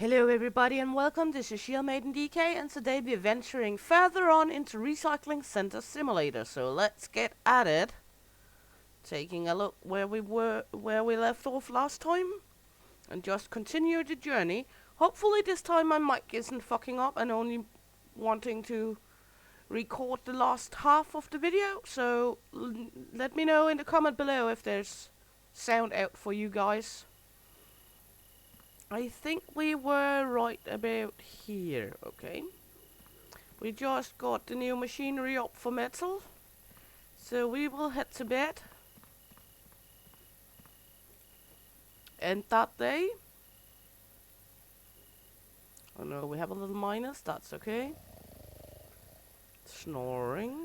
Hello everybody and welcome, this is Shield Maiden DK and today we're venturing further on into Recycling Center Simulator. So let's get at it. Taking a look where we left off last time and just continue the journey. Hopefully this time my mic isn't fucking up and only wanting to record the last half of the video. So let me know in the comment below if there's sound out for you guys. I think we were right about here, okay. We just got the new machinery up for metal, so we will head to bed. And that day, oh no, we have a little minus, that's okay. Snoring.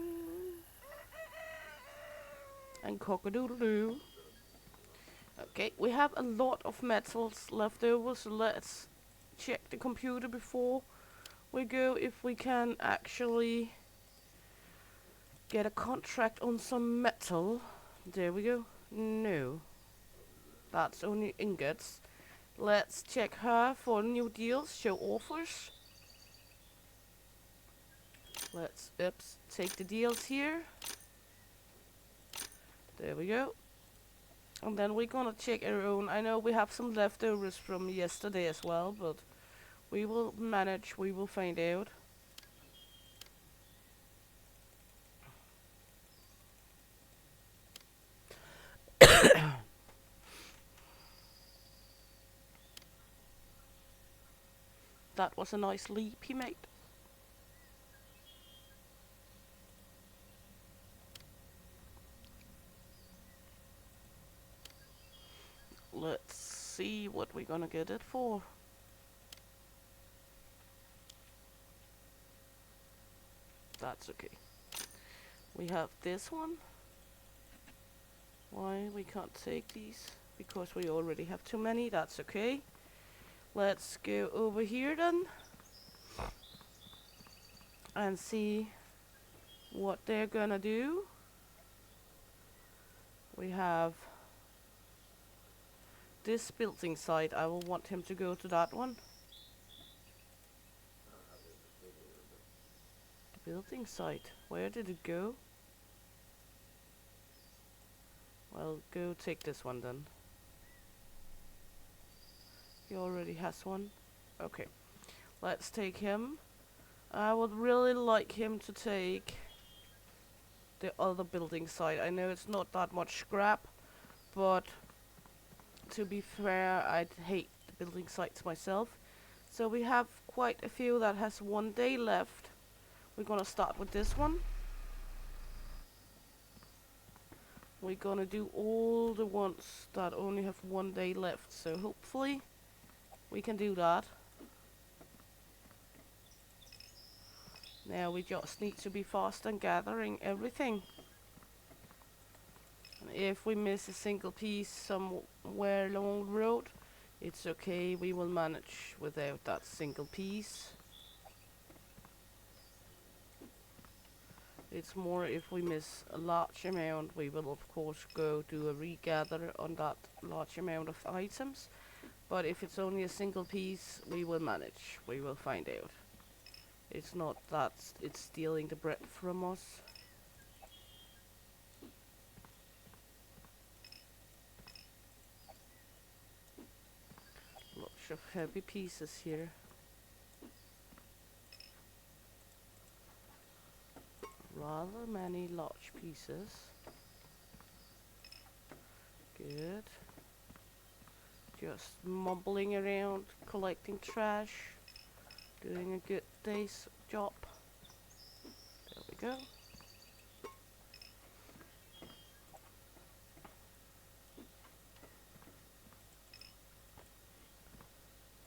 And cock-a-doodle-doo. Okay, we have a lot of metals left over, so let's check the computer before we go if we can actually get a contract on some metal. There we go. No. That's only ingots. Let's check her for new deals. Show offers. Let's take the deals here. There we go. And then we're gonna check our own. I know we have some leftovers from yesterday as well, but we will manage. We will find out. That was a nice leap he made. Let's see what we're gonna get it for. That's okay. We have this one. Why we can't take these? Because we already have too many. That's okay. Let's go over here then and see what they're gonna do. We have this building site. I will want him to go to that one. The building site. Where did it go? Well, go take this one then. He already has one. Okay. Let's take him. I would really like him to take the other building site. I know it's not that much scrap, but to be fair, I'd hate the building sites myself. So we have quite a few that has 1 day left. We're gonna start with this one. We're gonna do all the ones that only have 1 day left, so hopefully we can do that. Now we just need to be fast and gathering everything. And if we miss a single piece somewhere along the road, it's okay, we will manage without that single piece. It's more if we miss a large amount, we will of course go do a regather on that large amount of items. But if it's only a single piece, we will manage. We will find out. It's not that it's stealing the bread from us. Lots of heavy pieces here. Rather many large pieces. Good. Just mumbling around, collecting trash, doing a good day's job. There we go.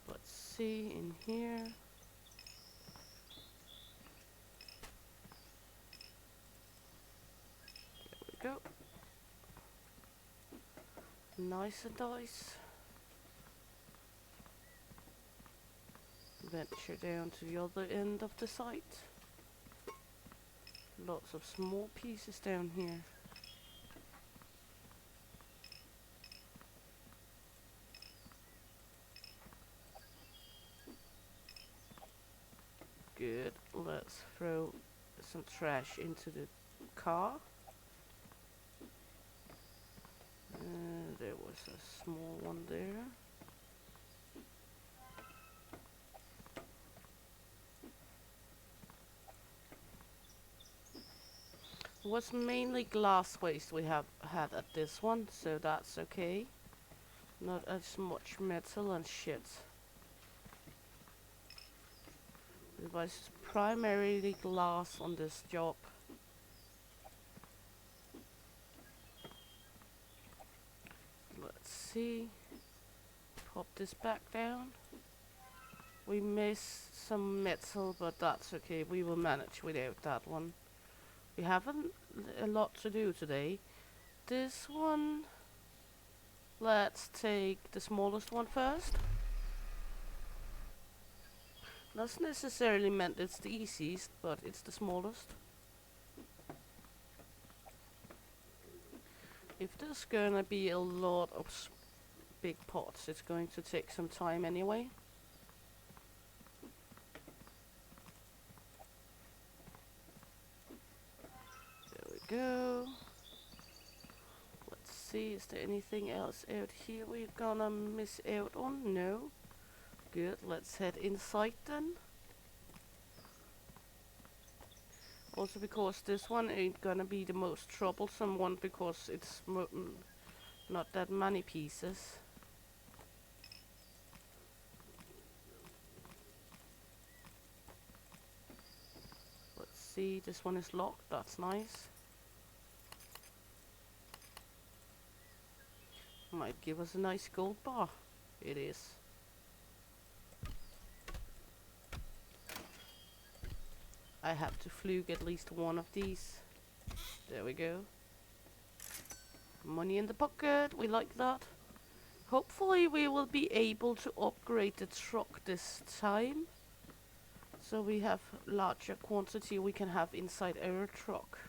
Let's see in here. There we go. Nice and nice. Venture down to the other end of the site. Lots of small pieces down here. Good. Let's throw some trash into the car. There was a small one there. It was mainly glass waste we have had at this one, so that's okay. Not as much metal and shit. It was primarily glass on this job. Let's see. Pop this back down. We missed some metal, but that's okay. We will manage without that one. We haven't a lot to do today. This one, let's take the smallest one first. Not necessarily meant it's the easiest, but it's the smallest. If there's gonna be a lot of big pots, it's going to take some time anyway. There we go. Let's see, is there anything else out here we're gonna miss out on? No. Good, let's head inside then. Also because this one ain't gonna be the most troublesome one because it's not that many pieces. Let's see, this one is locked, that's nice. Might give us a nice gold bar. It is. I have to fluke at least one of these. There we go. Money in the pocket, we like that. Hopefully we will be able to upgrade the truck this time. So we have larger quantity we can have inside our truck.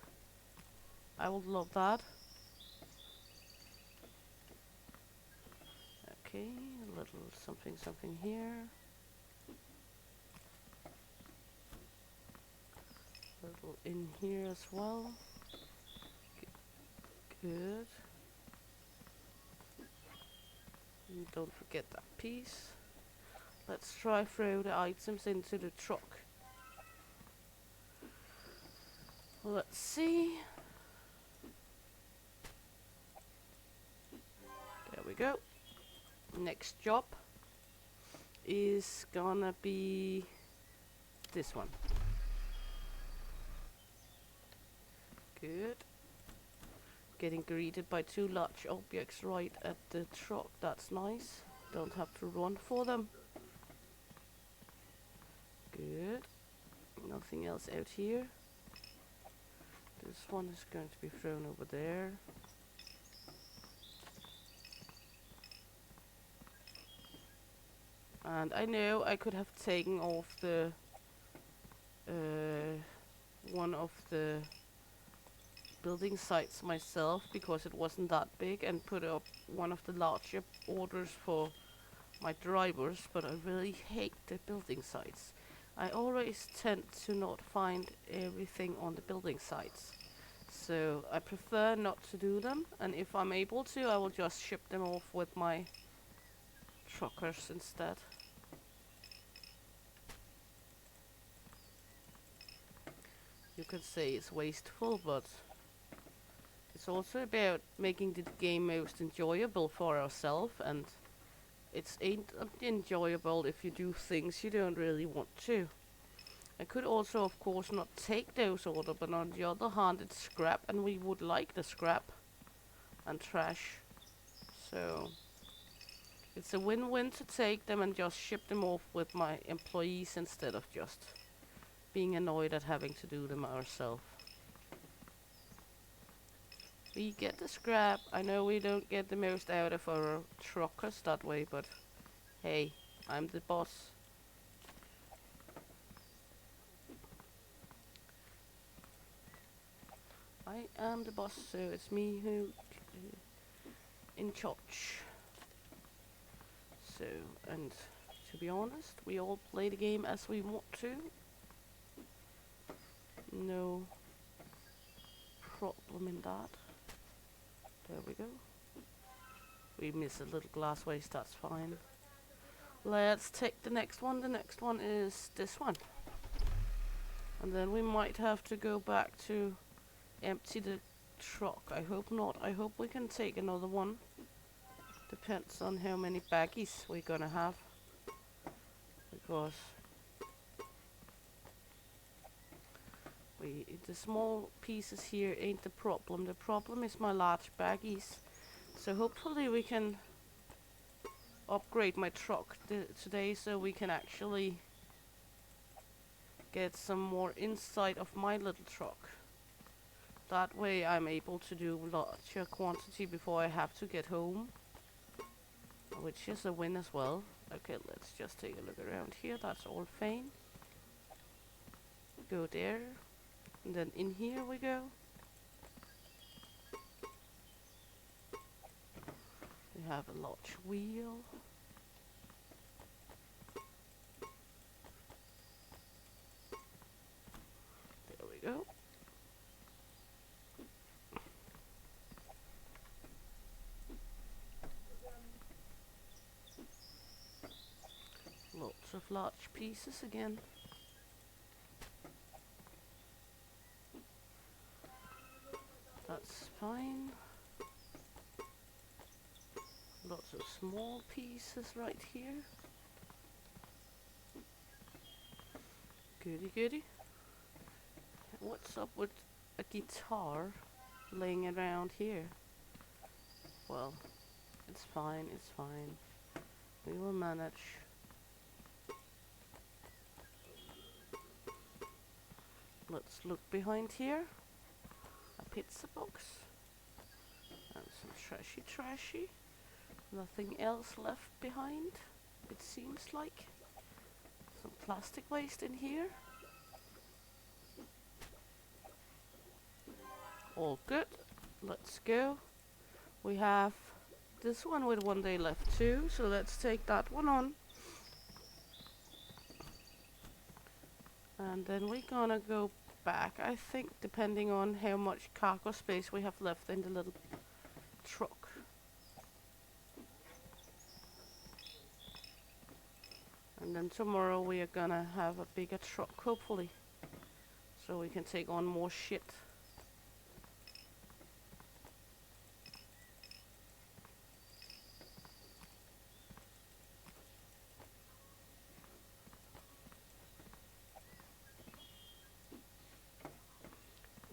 I would love that. Okay, a little something here. A little in here as well. Good. And don't forget that piece. Let's try throw the items into the truck. Let's see. There we go. Next job is gonna be this one. Good. Getting greeted by two large objects right at the truck. That's nice. Don't have to run for them. Good. Nothing else out here. This one is going to be thrown over there. And I know I could have taken off the one of the building sites myself because it wasn't that big and put up one of the larger orders for my drivers, but I really hate the building sites. I always tend to not find everything on the building sites, so I prefer not to do them, and if I'm able to I will just ship them off with my truckers instead. You could say it's wasteful, but it's also about making the game most enjoyable for ourselves, and it ain't enjoyable if you do things you don't really want to. I could also, of course, not take those orders, but on the other hand, it's scrap, and we would like the scrap and trash. So it's a win-win to take them and just ship them off with my employees instead of just being annoyed at having to do them ourselves. We get the scrap. I know we don't get the most out of our truckers that way, but hey, I'm the boss. I am the boss, so it's me who in charge. So, and to be honest, we all play the game as we want to. No problem in that. There we go. We miss a little glass waste, that's fine. Let's take the next one. The next one is this one. And then we might have to go back to empty the truck. I hope not. I hope we can take another one. Depends on how many baggies we're gonna have. Because the small pieces here ain't the problem. The problem is my large baggies. So hopefully we can upgrade my truck today so we can actually get some more inside of my little truck. That way I'm able to do larger quantity before I have to get home, which is a win as well. Okay, let's just take a look around here. That's all fine. Go there, and then in here we go. We have a large wheel. There we go. Lots of large pieces again. That's fine. Lots of small pieces right here. Goody goody. What's up with a guitar laying around here? Well, it's fine, it's fine. We will manage. Let's look behind here. A pizza box. And some trashy. Nothing else left behind, it seems like. Some plastic waste in here. All good. Let's go. We have this one with 1 day left too, so let's take that one on. And then we're gonna go back, I think, depending on how much cargo space we have left in the little truck. And then tomorrow we are gonna have a bigger truck, hopefully, so we can take on more shit.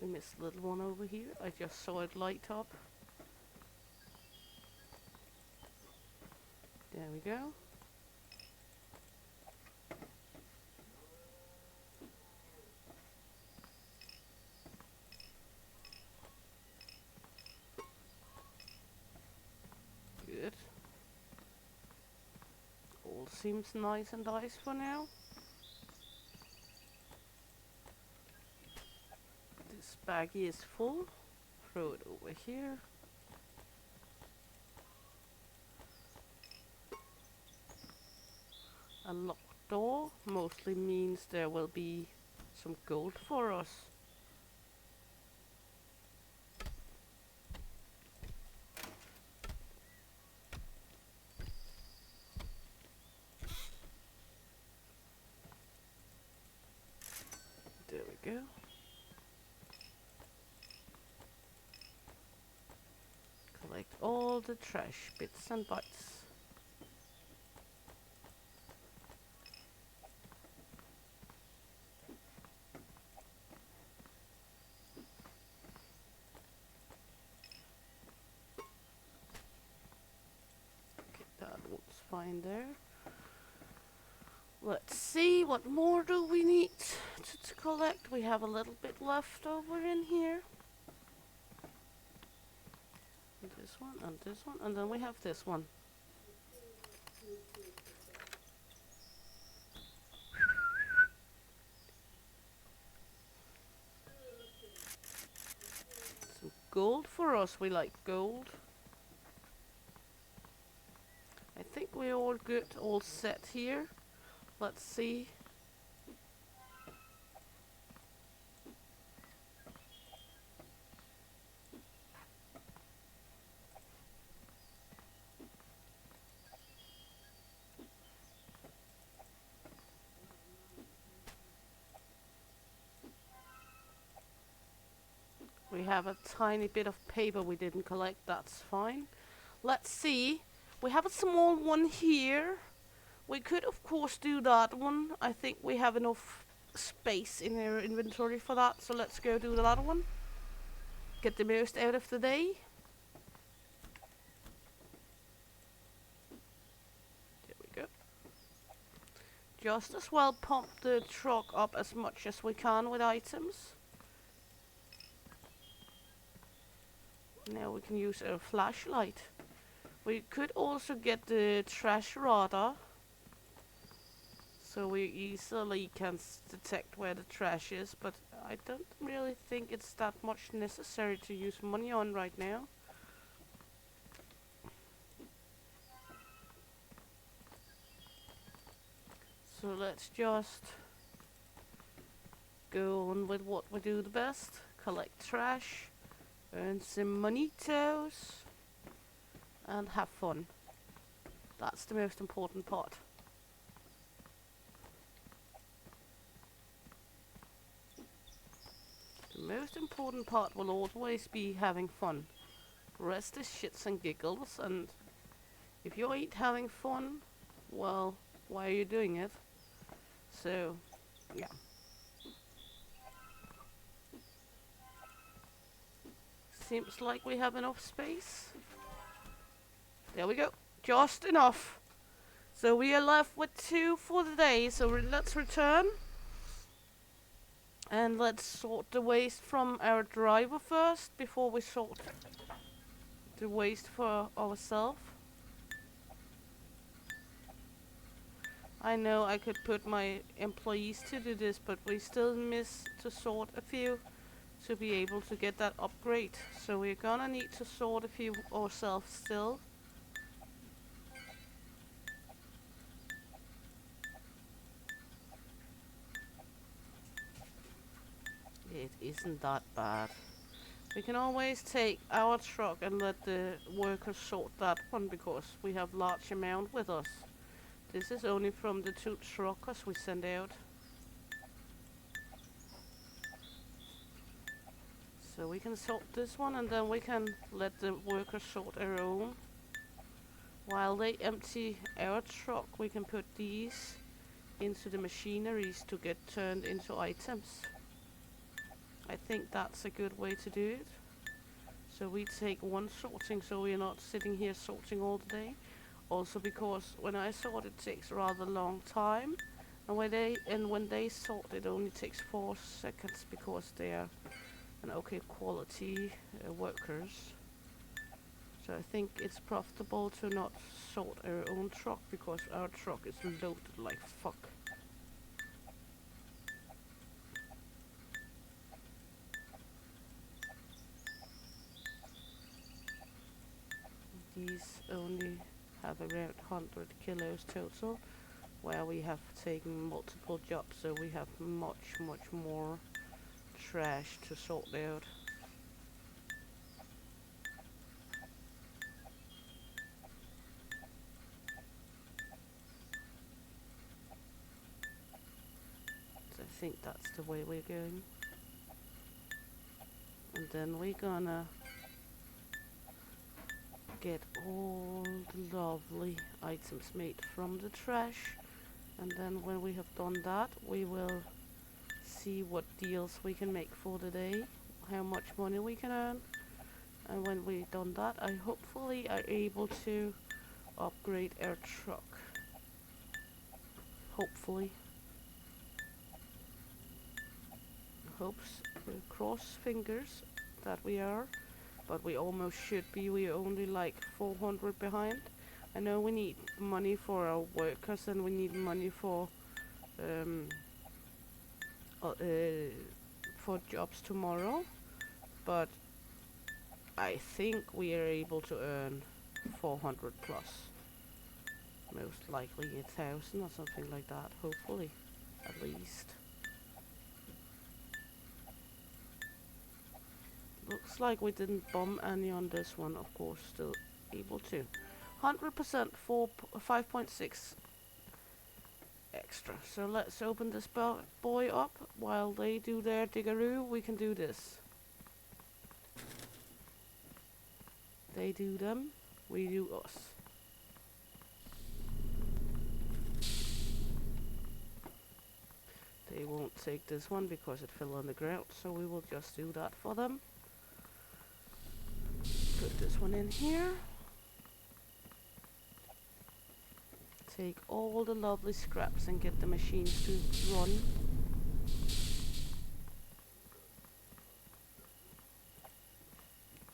We missed a little one over here. I just saw it light up. There we go. Good. All seems nice and nice for now. This baggie is full. Throw it over here. A locked door mostly means there will be some gold for us. There we go. Collect all the trash bits and bytes. Okay, that looks fine there. Let's see, what more do we need to collect? We have a little bit left over in here. This one and this one, and then we have this one. Some gold for us, we like gold. I think we're all good, all set here. Let's see. have a tiny bit of paper we didn't collect. That's fine. Let's see. We have a small one here. We could, of course, do that one. I think we have enough space in our inventory for that. So let's go do that one. Get the most out of the day. There we go. Just as well pump the truck up as much as we can with items. Now we can use our flashlight. We could also get the trash radar, so we easily can detect where the trash is, but I don't really think it's that much necessary to use money on right now. So let's just go on with what we do the best. Collect trash, earn some monitos, and have fun. That's the most important part. The most important part will always be having fun. The rest is shits and giggles, and if you ain't having fun, well, why are you doing it? So, yeah. Seems like we have enough space. There we go. Just enough. So we are left with 2 for the day. So let's return. And let's sort the waste from our driver first before we sort the waste for ourselves. I know I could put my employees to do this, but we still miss to sort a few to be able to get that upgrade. So we're gonna need to sort a few ourselves still. It isn't that bad. We can always take our truck and let the workers sort that one because we have large amount with us. This is only from the 2 truckers we send out. So we can sort this one and then we can let the workers sort our own. While they empty our truck, we can put these into the machineries to get turned into items. I think that's a good way to do it. So we take one sorting so we're not sitting here sorting all the day. Also because when I sort it takes a rather long time, and when they sort it only takes 4 seconds because they are an okay quality workers. So I think it's profitable to not sort our own truck because our truck is loaded like fuck. These only have around 100 kilos total, where we have taken multiple jobs, so we have much more trash to sort out. So I think that's the way we're going. And then we're gonna get all the lovely items made from the trash, and then when we have done that we will see what deals we can make for the day, how much money we can earn, and when we've done that I hopefully are able to upgrade our truck. Hopefully. Hopes, cross fingers that we are, but we almost should be. We're only like 400 behind. I know we need money for our workers and we need money for jobs tomorrow, but I think we are able to earn 400 plus. Most likely 1,000 or something like that, hopefully, at least. Looks like we didn't bomb any on this one, of course, still able to. 100% 5.6 extra. So let's open this boy up. While they do their diggaroo, we can do this. They do them, we do us. They won't take this one because it fell on the ground, so we will just do that for them. Put this one in here. Take all the lovely scraps and get the machines to run.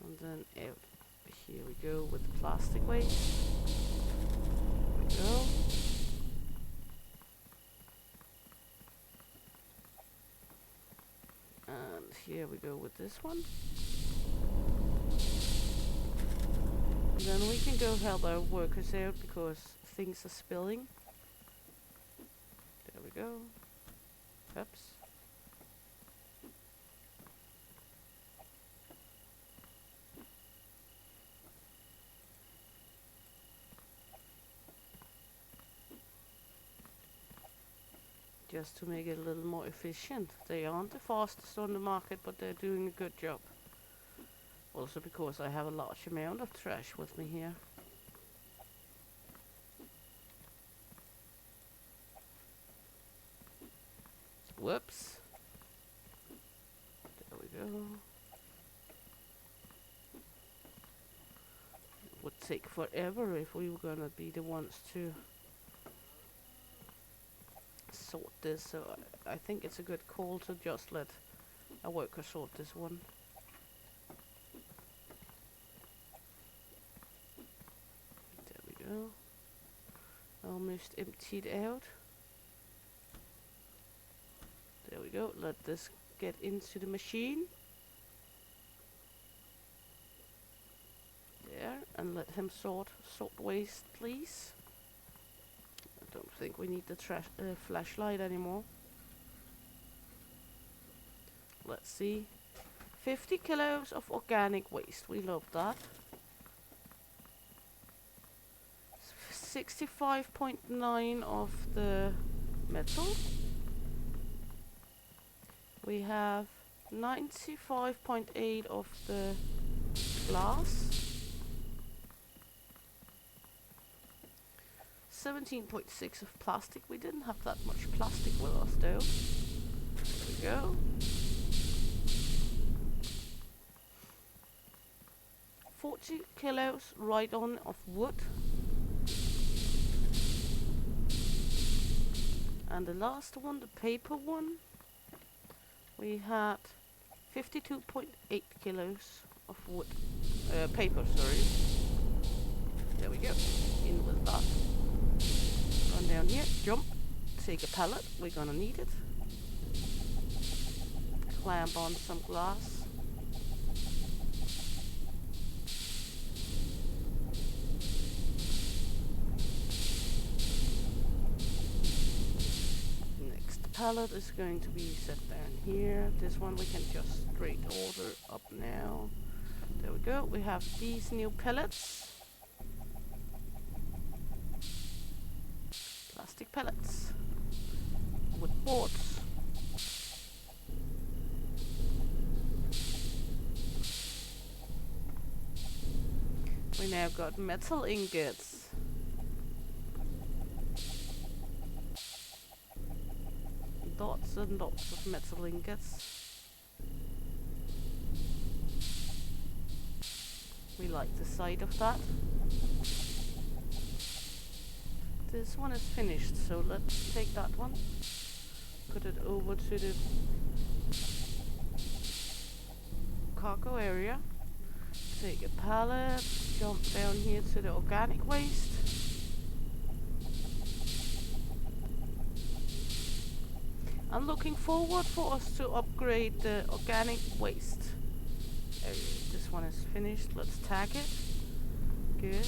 And then here we go with the plastic waste. There we go. And here we go with this one. And then we can go help our workers out because things are spilling. There we go. Oops. Just to make it a little more efficient. They aren't the fastest on the market, but they're doing a good job. Also because I have a large amount of trash with me here. Whoops. There we go. It would take forever if we were gonna be the ones to sort this, so I think it's a good call to just let a worker sort this one. There we go. Almost emptied out. There we go. Let this get into the machine. There, and let him sort waste, please. I don't think we need the flashlight anymore. Let's see. 50 kilos of organic waste. We love that. 65.9 of the metal. We have 95.8 of the glass. 17.6 of plastic. We didn't have that much plastic with us though. There we go. 40 kilos right on of wood. And the last one, the paper one, we had 52.8 kilos of wood. Paper, sorry. There we go. In with that. Run down here, jump, take a pallet, we're gonna need it. Clamp on some glass. Next pallet is going to be set down here. This one we can just straight order up now. There we go, we have these new pellets. Plastic pellets with boards. We now got metal ingots. Lots and lots of metal ingots. We like the sight of that. This one is finished, so let's take that one, put it over to the cargo area, take a pallet, jump down here to the organic waste. I'm looking forward for us to upgrade the organic waste area. This one is finished, let's tag it. Good.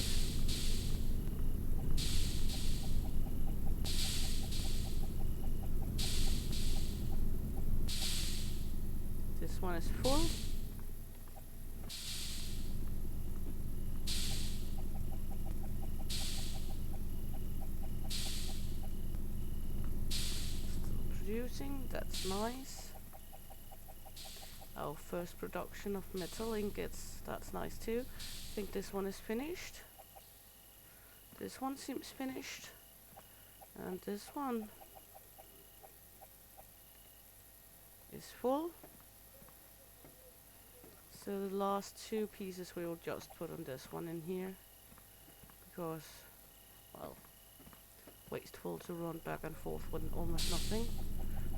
This one is full. Still producing, that's nice. Our first production of metal ingots. That's nice too. I think this one is finished. This one seems finished. And this one is full. So the last two pieces we will just put on this one in here. Because, well, wasteful to run back and forth with almost nothing.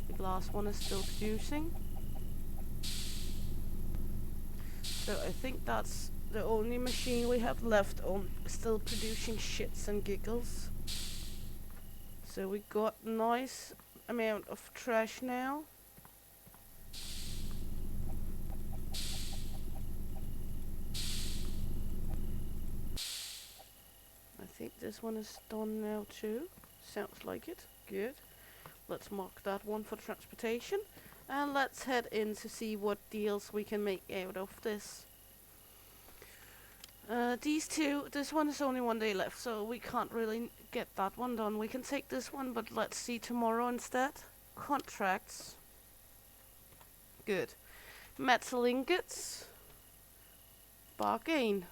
The glass one is still producing. So I think that's the only machine we have left on still producing shits and giggles. So we got a nice amount of trash now. I think this one is done now too. Sounds like it. Good. Let's mark that one for transportation. And let's head in to see what deals we can make out of this. These two, this one is only 1 day left, so we can't really get that one done. We can take this one, but let's see tomorrow instead. Contracts. Good. Metal ingots. Bargain.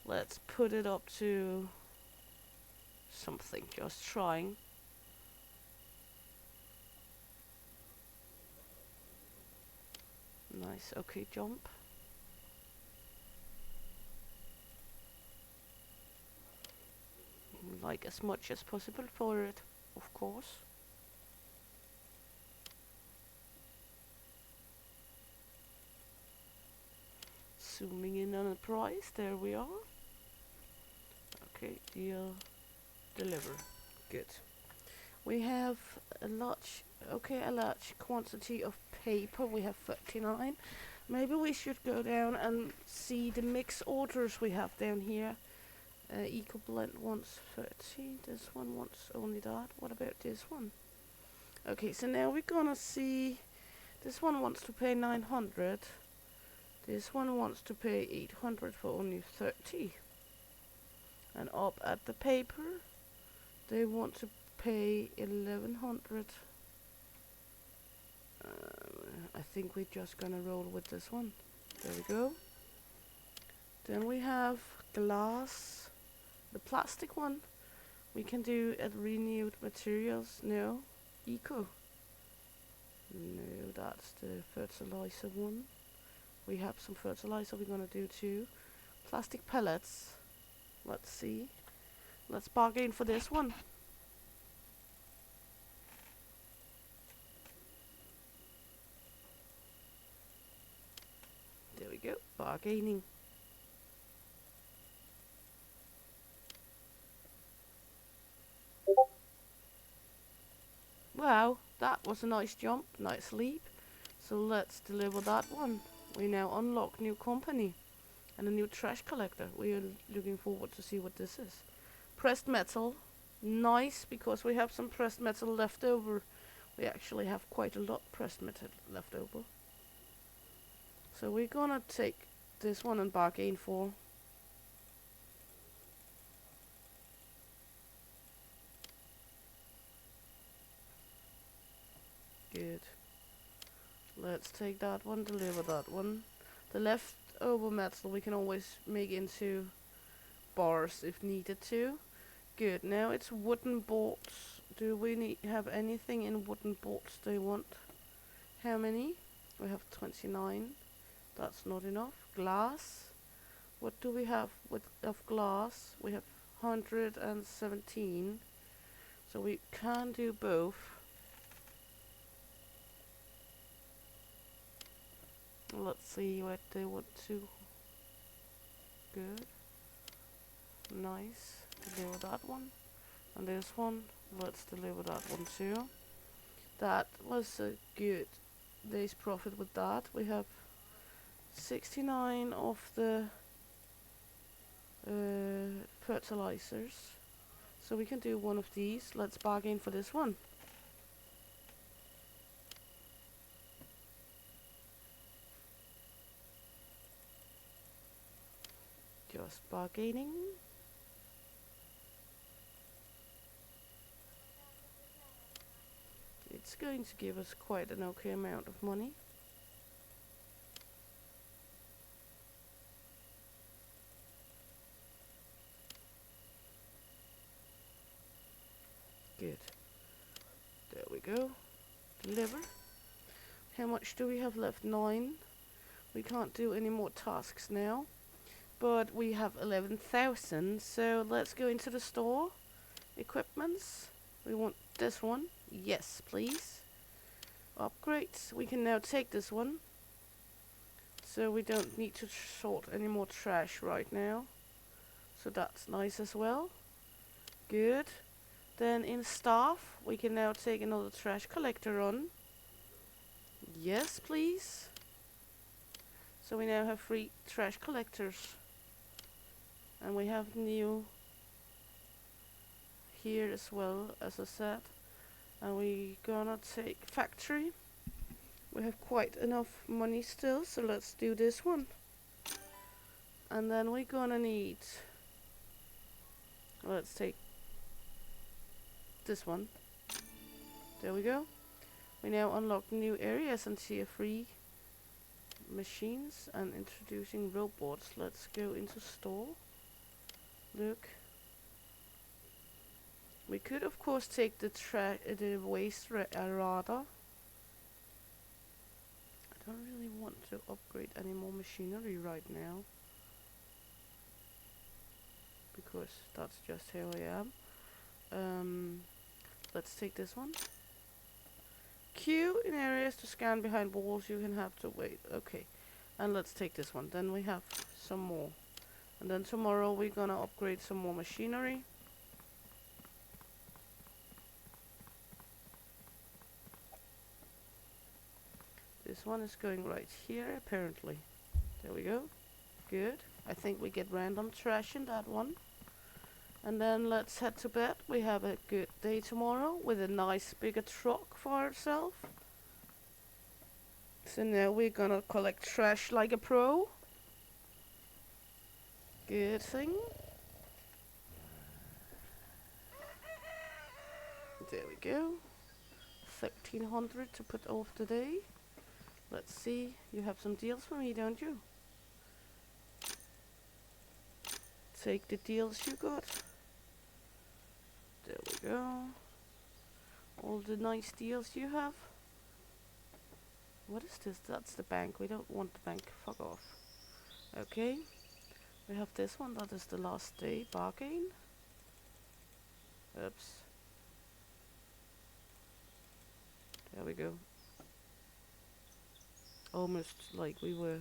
Let's put it up to something, just trying. Nice, okay, jump. Like as much as possible for it, of course. Zooming in on the price, there we are. Okay, deal, deliver, good. We have a large quantity of paper. We have 39. Maybe we should go down and see the mix orders we have down here. EcoBlend wants 30. This one wants only that. What about this one? Okay, so now we're gonna see. This one wants to pay 900. This one wants to pay 800 for only 30. And up at the paper, they want to pay 1100. I think we're just gonna roll with this one. There we go. Then we have glass. The plastic one. We can do at renewed materials. No. Eco. No, that's the fertilizer one. We have some fertilizer we're gonna do too. Plastic pellets. Let's see. Let's bargain for this one. There we go. Bargaining. Wow, that was a nice jump, nice leap. So let's deliver that one. We now unlock new company and a new trash collector. We are looking forward to see what this is. Pressed metal, nice, because we have some pressed metal left over. We actually have quite a lot pressed metal left over. So we're gonna take this one and bargain for. Good. Let's take that one, deliver that one. The leftover metal we can always make into bars if needed to. Good, now it's wooden boards. Do we have anything in wooden boards they want? How many? We have 29. That's not enough. Glass. What do we have of glass? We have 117. So we can do both. Let's see what they want to. Good. Nice. Deliver that one. And this one, let's deliver that one too. That was a good day's profit with that. We have 69 of the fertilizers. So we can do one of these. Let's bargain for this one. Just bargaining. It's going to give us quite an okay amount of money. Good. There we go. Deliver. How much do we have left? 9. We can't do any more tasks now. But we have 11,000. So let's go into the store. Equipments. We want this one. Yes, please. Upgrades. We can now take this one. So we don't need to sort any more trash right now. So that's nice as well. Good. Then in staff, we can now take another trash collector on. Yes, please. So we now have 3 trash collectors. And we have new here as well, as I said. And we gonna take factory. We have quite enough money still, so let's do this one. And then we're gonna need, let's take this one. There we go. We now unlock new areas and tier 3 machines and introducing robots. Let's go into store. Look. We could of course take the waste radar. I don't really want to upgrade any more machinery right now, because that's just how I am. Let's take this one. Queue in areas to scan behind walls. You can have to wait. Okay. And let's take this one. Then we have some more. And then tomorrow we're gonna upgrade some more machinery. This one is going right here, apparently. There we go. Good. I think we get random trash in that one. And then let's head to bed. We have a good day tomorrow with a nice bigger truck for ourselves. So now we're gonna collect trash like a pro. Good thing. There we go. 1,300 to put off today. Let's see. You have some deals for me, don't you? Take the deals you got. There we go. All the nice deals you have. What is this? That's the bank. We don't want the bank. Fuck off. Okay. We have this one. That is the last day. Bargain. Oops. There we go. Almost like we were...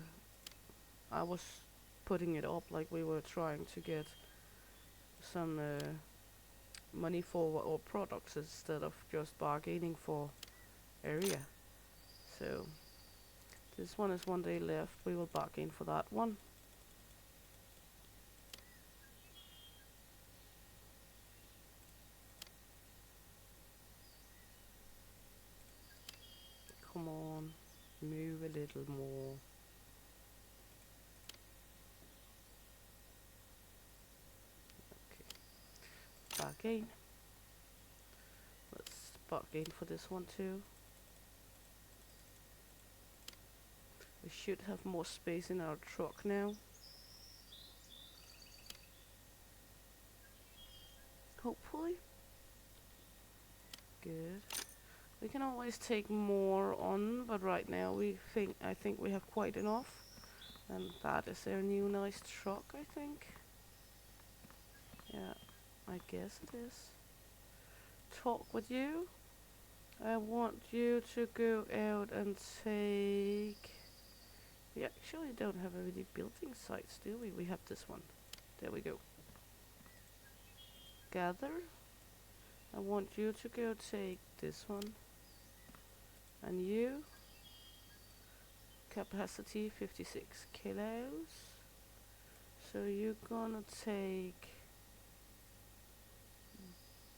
I was putting it up like we were trying to get some money for our products instead of just bargaining for area. So this one is 1 day left. We will bargain for that one. Come on, move a little more. Okay, bargain. Let's bargain for this one too. We should have more space in our truck now. Hopefully. Good. We can always take more on, but right now I think we have quite enough. And that is our new nice truck, I think. Yeah, I guess it is. Talk with you. I want you to go out and take... We actually don't have any building sites, do we? We have this one. There we go. Gather. I want you to go take this one. And you, capacity 56 kilos. So you're gonna take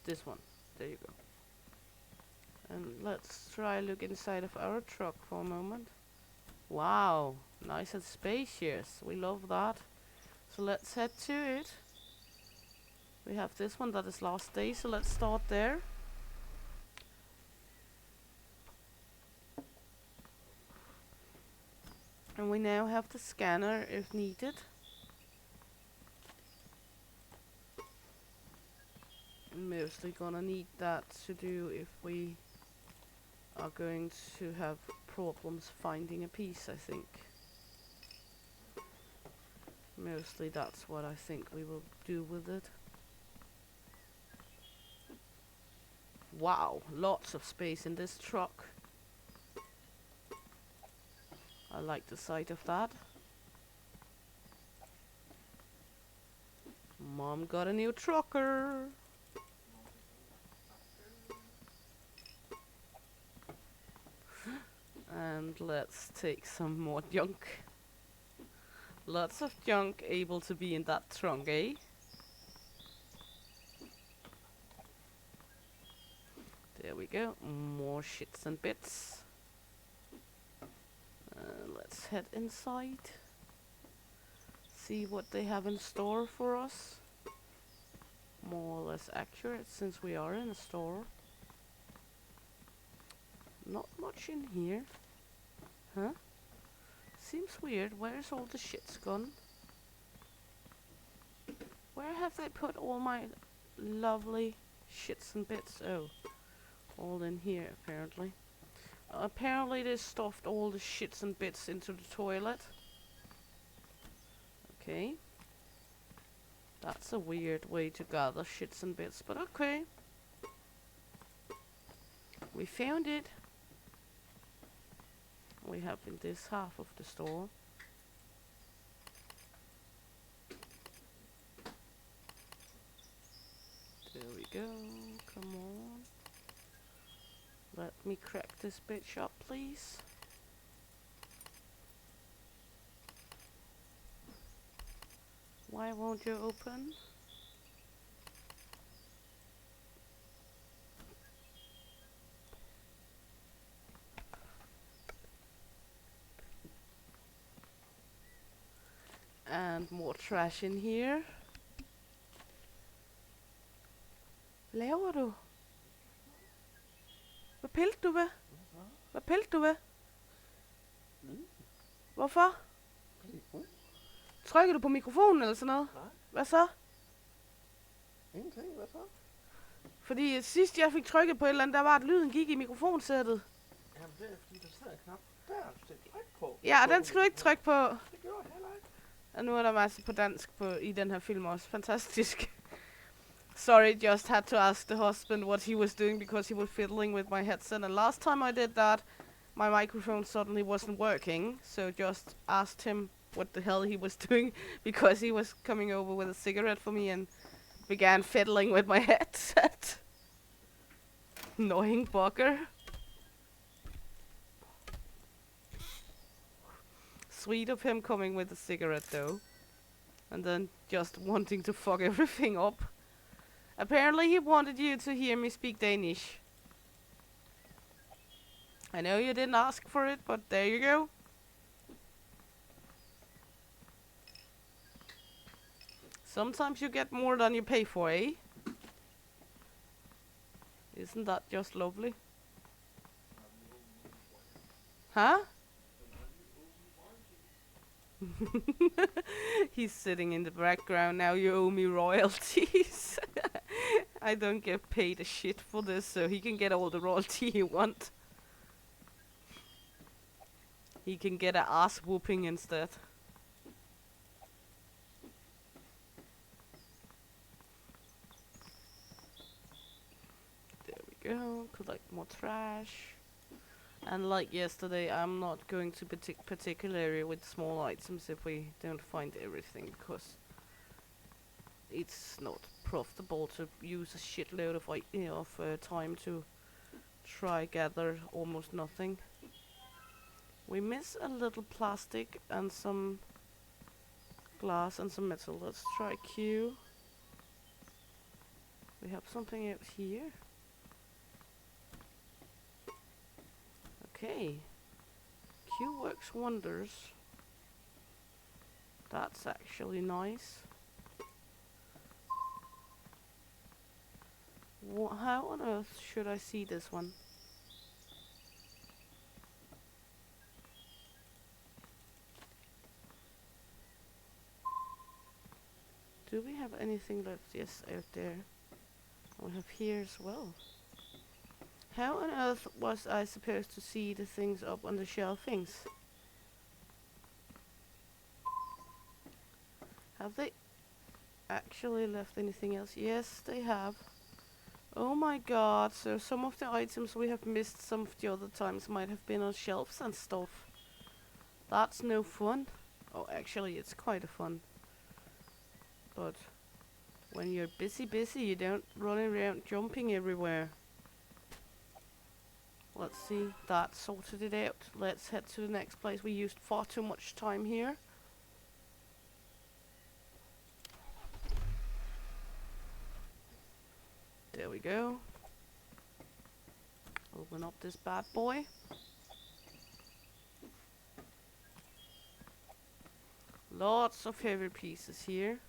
this one. There you go. And let's try look inside of our truck for a moment. Wow, nice and spacious. We love that. So let's head to it. We have this one that is last day, so let's start there. And we now have the scanner if needed. Mostly gonna need that to do if we are going to have problems finding a piece, I think. Mostly that's what I think we will do with it. Wow, lots of space in this truck. I like the sight of that. Mom got a new trucker. And let's take some more junk. Lots of junk able to be in that trunk, eh? There we go. More shits and bits. Let's head inside. See what they have in store for us. More or less accurate since we are in a store. Not much in here. Huh? Seems weird. Where's all the shits gone? Where have they put all my lovely shits and bits? Oh, all in here apparently. Apparently they stuffed all the shits and bits into the toilet. Okay. That's a weird way to gather shits and bits, but okay. We found it. We have in this half of the store. There we go. Come on. Let me crack this bitch up, please. Why won't you open? And more trash in here. Hvad laver du? Hvad pilte du ved? Hvad pilte du ved? Hvorfor? Trykker du på mikrofonen eller sådan noget? Nej. Hvad så? Ingenting, hvad så? Fordi sidst jeg fik trykket på et eller andet, der var at lyden gik i mikrofonsættet. Jamen det er fordi, der sidder en knap. Der er du selv tryk på. Ja, og den skal du ikke trykke på. Det gjorde jeg heller ikke. Og nu er der masser på dansk på i den her film også. Fantastisk. Sorry, just had to ask the husband what he was doing because he was fiddling with my headset. And last time I did that, my microphone suddenly wasn't working. So just asked him what the hell he was doing because he was coming over with a cigarette for me and began fiddling with my headset. Annoying bugger. Sweet of him coming with a cigarette though. And then just wanting to fuck everything up. Apparently he wanted you to hear me speak Danish. I know you didn't ask for it, but there you go. Sometimes you get more than you pay for, eh? Isn't that just lovely? Huh? He's sitting in the background. Now you owe me royalties. I don't get paid a shit for this, so he can get all the royalty he wants. He can get an ass whooping instead. There we go. Collect more trash. And like yesterday, I'm not going to particularly with small items if we don't find everything, because it's not profitable to use a shitload of time to try gather almost nothing. We miss a little plastic and some glass and some metal. Let's try Q. We have something out here. Okay. Q works wonders. That's actually nice. How on earth should I see this one? Do we have anything left? Yes, out there. We have here as well. How on earth was I supposed to see the things up on the shelvings? Have they actually left anything else? Yes, they have. Oh my god, so some of the items we have missed some of the other times might have been on shelves and stuff. That's no fun. Oh, actually, it's quite a fun. But when you're busy, you don't run around jumping everywhere. Let's see, that sorted it out. Let's head to the next place. We used far too much time here. There we go. Open up this bad boy. Lots of heavy pieces here.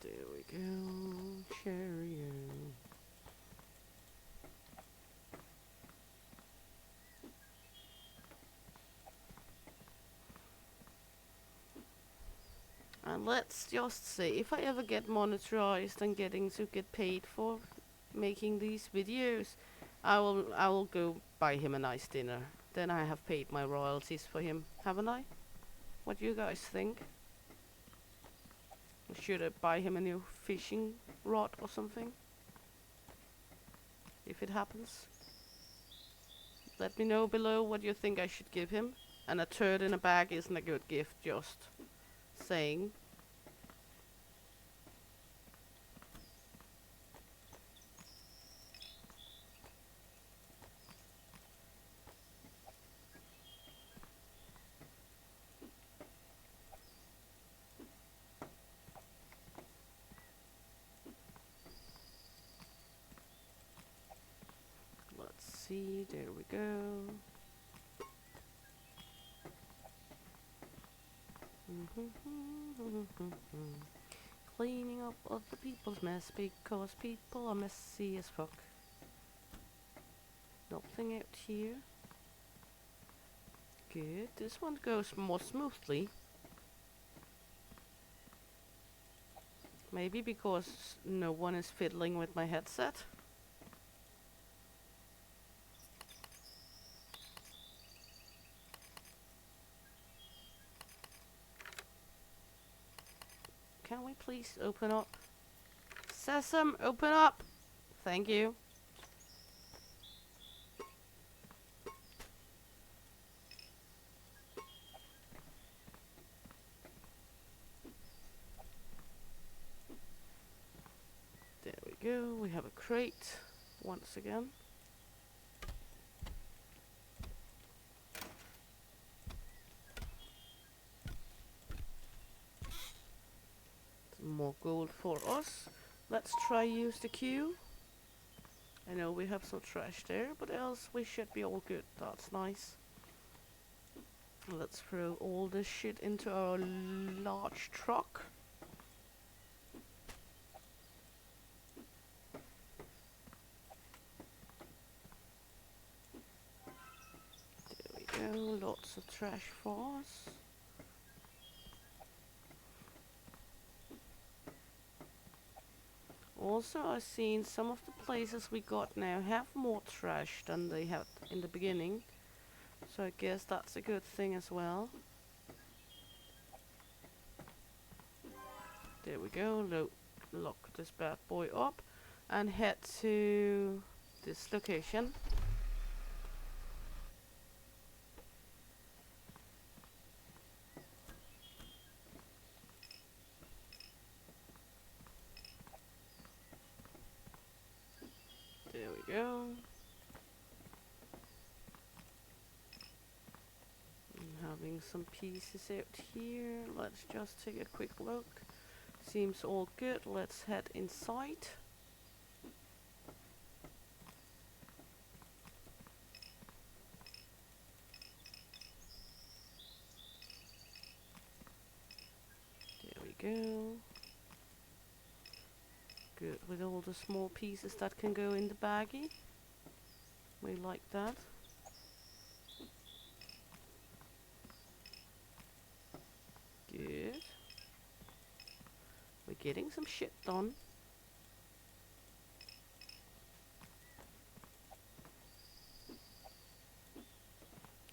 There we go. Cheerio. And let's just say, if I ever get monetized and getting to get paid for making these videos, I will go buy him a nice dinner. Then I have paid my royalties for him, haven't I? What do you guys think? Should I buy him a new fishing rod or something? If it happens. Let me know below what you think I should give him. And a turd in a bag isn't a good gift, just saying. Let's see, there we go. Cleaning up other people's mess because people are messy as fuck. Nothing out here. Good, this one goes more smoothly. Maybe because no one is fiddling with my headset. Can we please open up? Sesame, open up! Thank you. There we go, we have a crate once again. More gold for us. Let's try use the queue. I know we have some trash there, but else we should be all good. That's nice. Let's throw all this shit into our large truck. There we go, lots of trash for us. Also, I've seen some of the places we got now have more trash than they had in the beginning. So I guess that's a good thing as well. There we go, lock this bad boy up and head to this location. There we go. I'm having some pieces out here. Let's just take a quick look. Seems all good. Let's head inside. There we go. Good, with all the small pieces that can go in the baggie. We like that. Good. We're getting some shit done.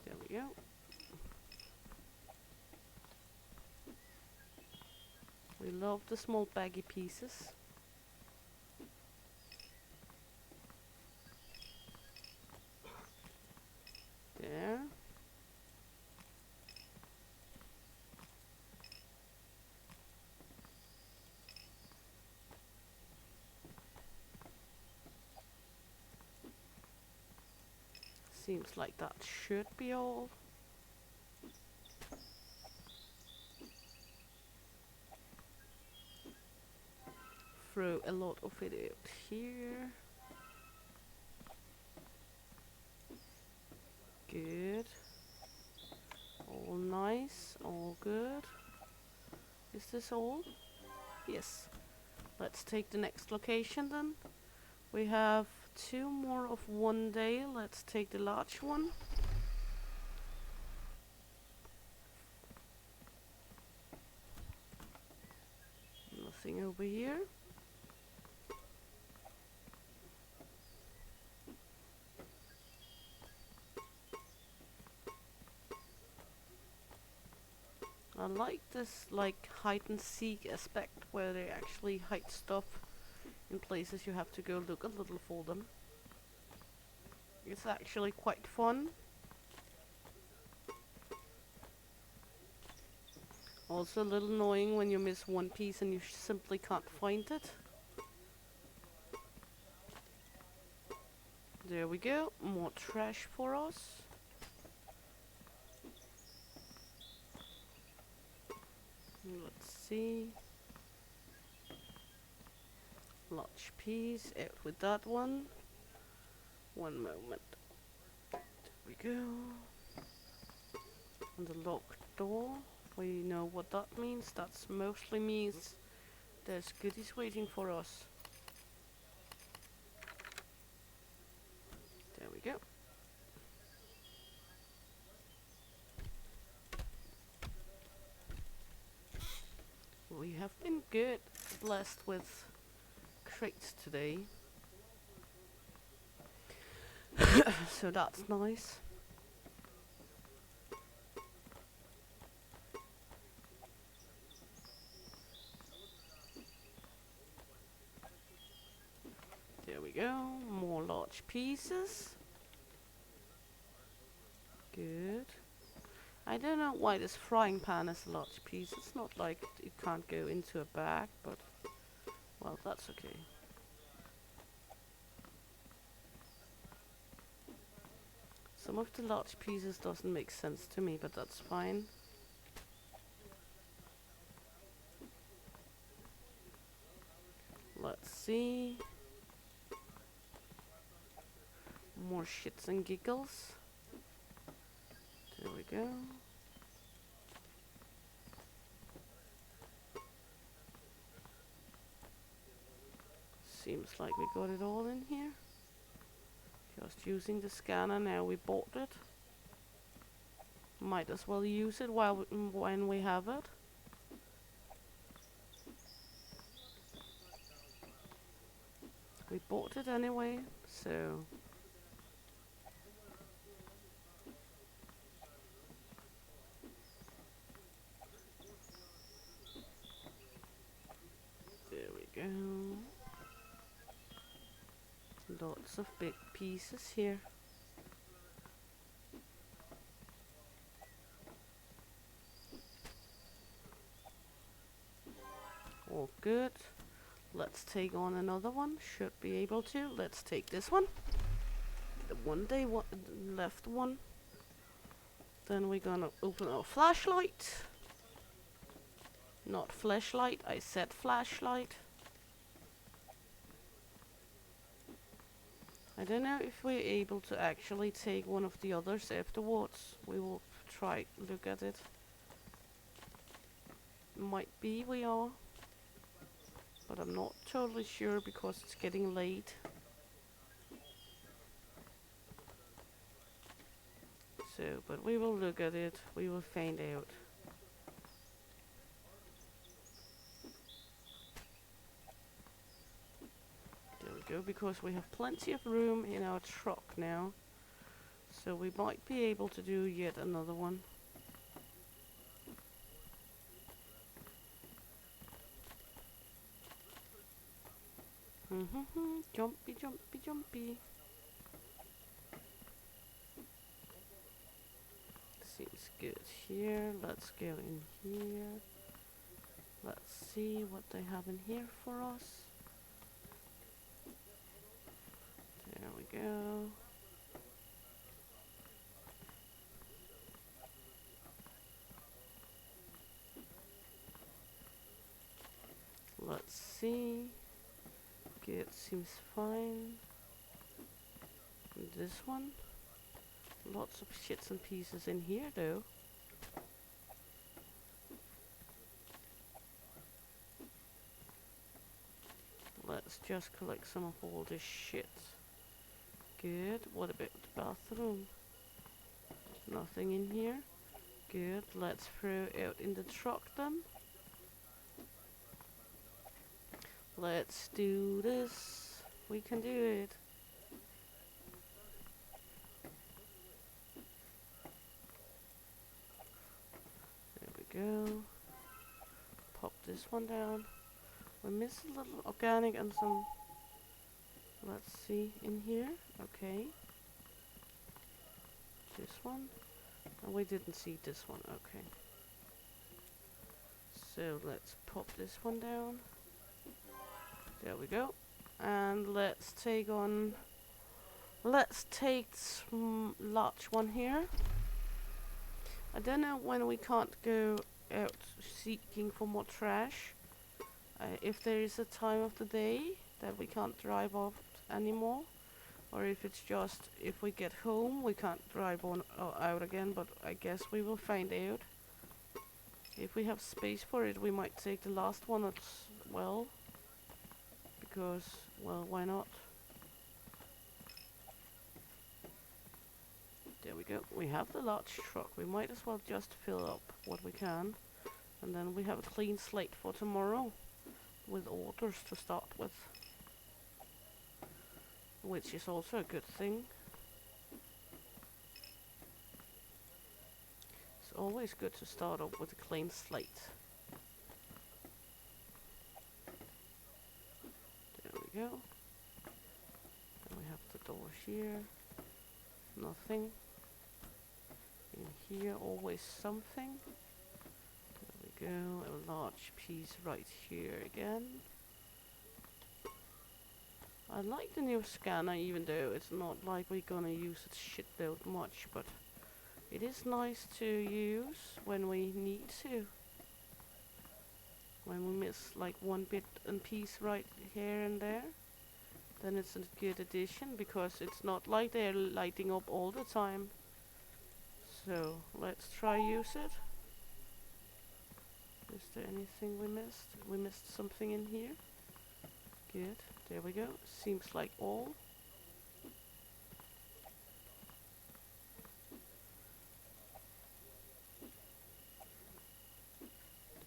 There we go. We love the small baggy pieces. There. Seems like that should be all. Throw a lot of it out here. Good. All nice, all good. Is this all? Yes. Let's take the next location then. We have 2 more of one day. Let's take the large one. Nothing over here. I like this like hide and seek aspect where they actually hide stuff in places you have to go look a little for them. It's actually quite fun. Also a little annoying when you miss one piece and you simply can't find it. There we go, more trash for us. Let's see. Large piece, out with that one. One moment. There we go. And the locked door. We know what that means. That mostly means there's goodies waiting for us. There we go. We have been good, blessed with crates today. So that's nice. There we go, more large pieces. Good. I don't know why this frying pan is a large piece. It's not like it can't go into a bag, but well, that's okay. Some of the large pieces doesn't make sense to me, but that's fine. Let's see. More shits and giggles. There we go. Seems like we got it all in here. Just using the scanner now we bought it. Might as well use it while when we have it. We bought it anyway, so there we go. Lots of big pieces here. All good. Let's take on another one. Should be able to. Let's take this one. The one day left one. Then we're gonna open our flashlight. Not flashlight, I said flashlight. I don't know if we're able to actually take one of the others afterwards. We will try look at it. Might be we are, but I'm not totally sure because it's getting late. So, but we will look at it. We will find out. There we go, because we have plenty of room in our truck now. So we might be able to do yet another one. Jumpy, jumpy, jumpy. Seems good here. Let's go in here. Let's see what they have in here for us. There we go. Let's see. Good, seems fine. And this one. Lots of shits and pieces in here though. Let's just collect some of all this shit. Good. What about the bathroom? Nothing in here. Good. Let's throw out in the truck then. Let's do this. We can do it. There we go. Pop this one down. We missed a little organic and some. Let's see in here. Okay. This one. And we didn't see this one. Okay. So let's pop this one down. There we go. And let's take on. Let's take some large one here. I don't know when we can't go out seeking for more trash. If there is a time of the day that we can't drive off anymore, or if it's just if we get home we can't drive on out again, but I guess we will find out. If we have space for it, we might take the last one as well, because, well, why not? There we go. We have the large truck. We might as well just fill up what we can, and then we have a clean slate for tomorrow with orders to start with, which is also a good thing. It's always good to start off with a clean slate. There we go. And we have the door here. Nothing. In here, always something. There we go. A large piece right here again. I like the new scanner, even though it's not like we're gonna use it shitload much, but it is nice to use when we need to. When we miss like one bit and piece right here and there, then it's a good addition, because it's not like they're lighting up all the time. So let's try use it. Is there anything we missed? We missed something in here. Good. There we go. Seems like all.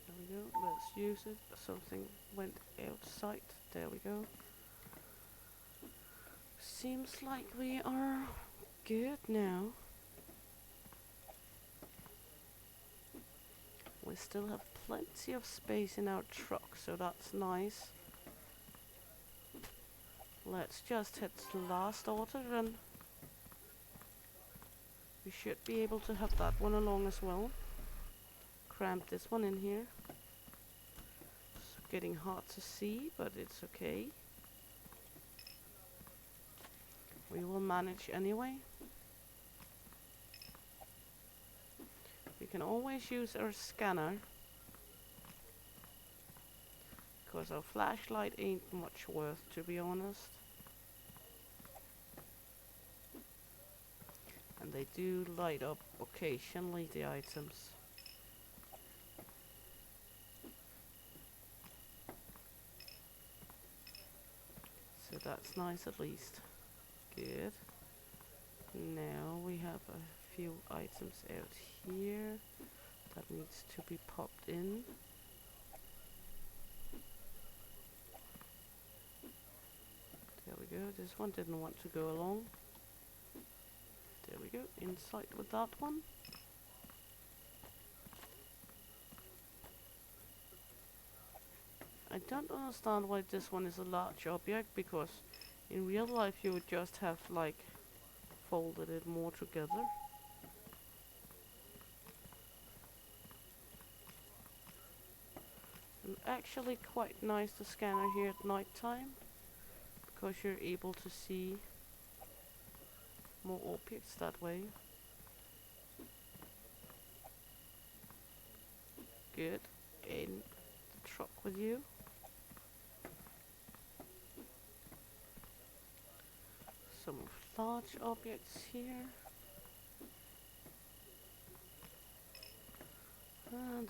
There we go. Let's use it. Something went outside. There we go. Seems like we are good now. We still have plenty of space in our truck, so that's nice. Let's just hit the last order and we should be able to have that one along as well. Cramp this one in here. It's getting hard to see, but it's okay. We will manage anyway. We can always use our scanner, because our flashlight ain't much worth, to be honest. And they do light up occasionally, the items. that's nice at least. Good. Now we have a few items out here that needs to be popped in. There we go. This one didn't want to go along. There we go. Inside with that one. I don't understand why this one is a large object, because in real life you would just have like folded it more together. And actually quite nice, the scanner here at night time, because you're able to see more objects that way. Good. In the truck with you. Some large objects here.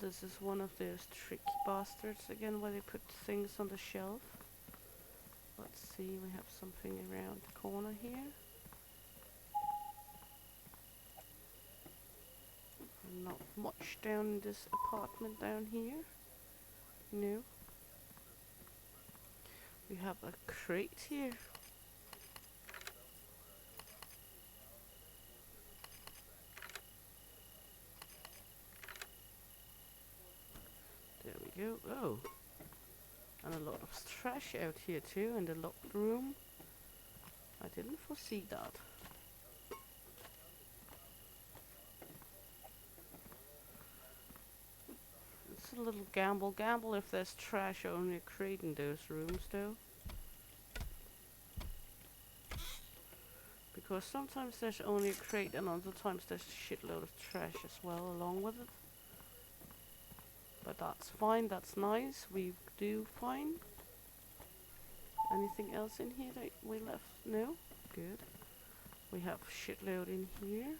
This is one of those tricky bastards again, where they put things on the shelf. Let's see, we have something around the corner here. Not much down in this apartment down here. No. We have a crate here. There we go. Oh. And a lot of trash out here too in the locked room. I didn't foresee that. It's a little gamble if there's trash only a crate in those rooms though. Because sometimes there's only a crate and other times there's a shitload of trash as well along with it. But that's fine, that's nice, we do fine. Anything else in here that we left? No? Good. We have shitload in here.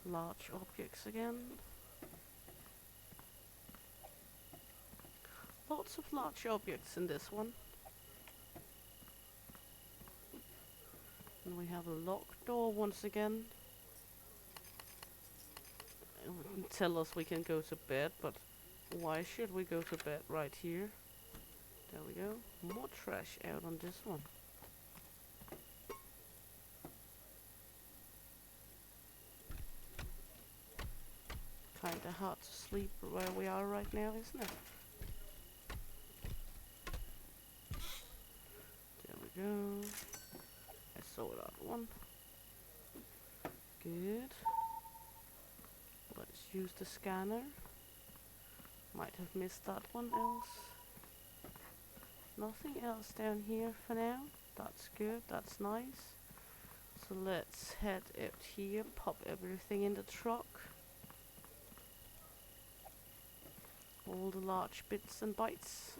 Large objects again. Lots of large objects in this one. And we have a locked door once again. It wouldn't tell us we can go to bed, but why should we go to bed right here? There we go. More trash out on this one. Kinda hard to sleep where we are right now, isn't it? There we go. I saw that one. Good. Let's use the scanner. Might have missed that one else. Nothing else down here for now. That's good, that's nice. So let's head out here, pop everything in the truck. All the large bits and bytes.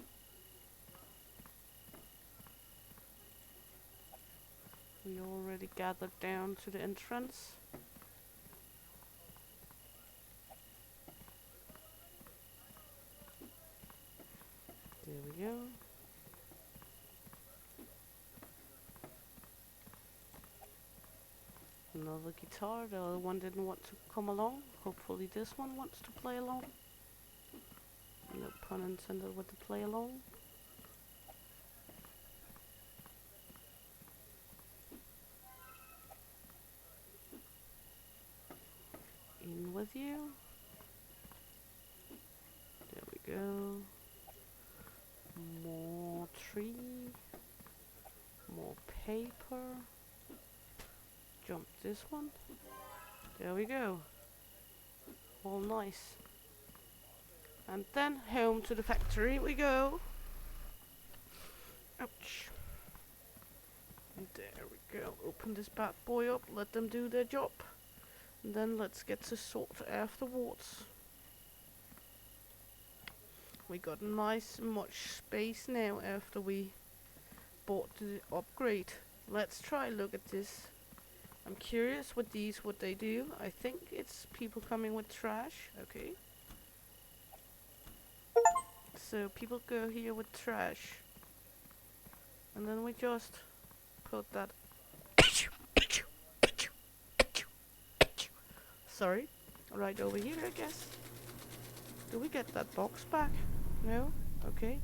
We already gathered down to the entrance. There we go. Another guitar, the other one didn't want to come along. Hopefully this one wants to play along. No pun intended with the play along. In with you. There we go. More tree. More paper. Jump this one. There we go. All nice. And then home to the factory we go. Ouch. And there we go. Open this bad boy up. Let them do their job. And then let's get to sort afterwards. We got nice much space now after we bought the upgrade. Let's try look at this. I'm curious with these what they do. I think it's people coming with trash. Okay. So people go here with trash. And then we just put that. Sorry. Right over here, I guess. Do we get that box back? No? Okay.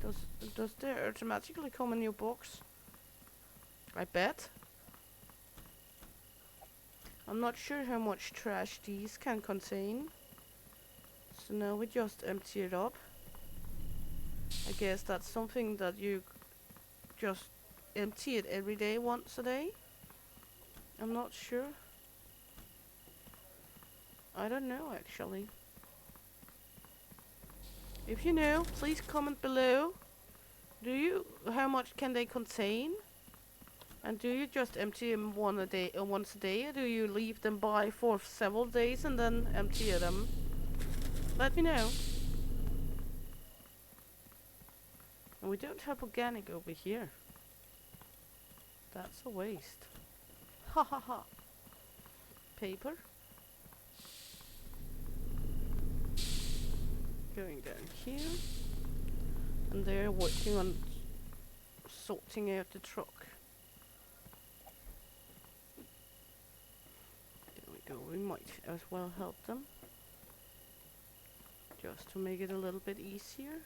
Does there automatically come a new box? I bet. I'm not sure how much trash these can contain. So now we just empty it up. I guess that's something that you just empty it every day, once a day. I'm not sure. I don't know actually. If you know, please comment below. How much can they contain? And do you just empty them once a day, or do you leave them by for several days and then empty them? Let me know. And we don't have organic over here. That's a waste. Ha ha ha. Paper. Going down here. And they're working on sorting out the truck. There we go. We might as well help them. Just to make it a little bit easier.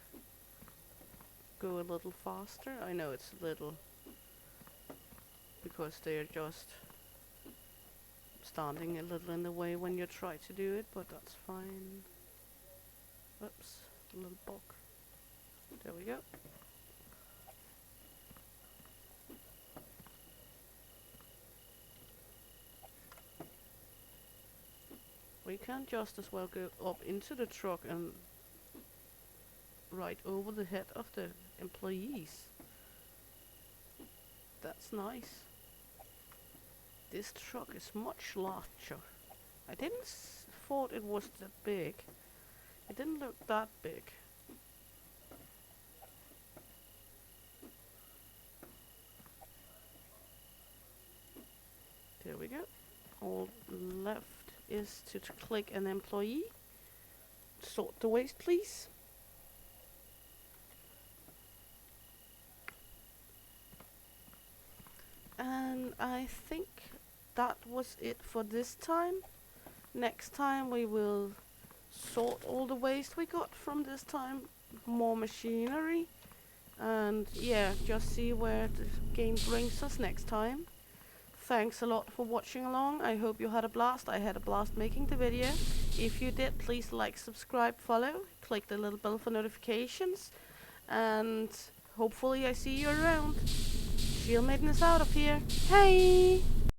Go a little faster. I know it's a little because they're just standing a little in the way when you try to do it, but that's fine. Oops, a little bug. There we go. We can just as well go up into the truck and right over the head of the employees. That's nice. This truck is much larger. I didn't thought it was that big. It didn't look that big. There we go. All left is to click an employee. Sort the waste, please. And I think that was it for this time. Next time we will sort all the waste we got from this time. More machinery. And yeah, just see where the game brings us next time. Thanks a lot for watching along. I hope you had a blast. I had a blast making the video. If you did, please like, subscribe, follow. Click the little bell for notifications. And hopefully I see you around. Shield Maiden is out of here. Hey!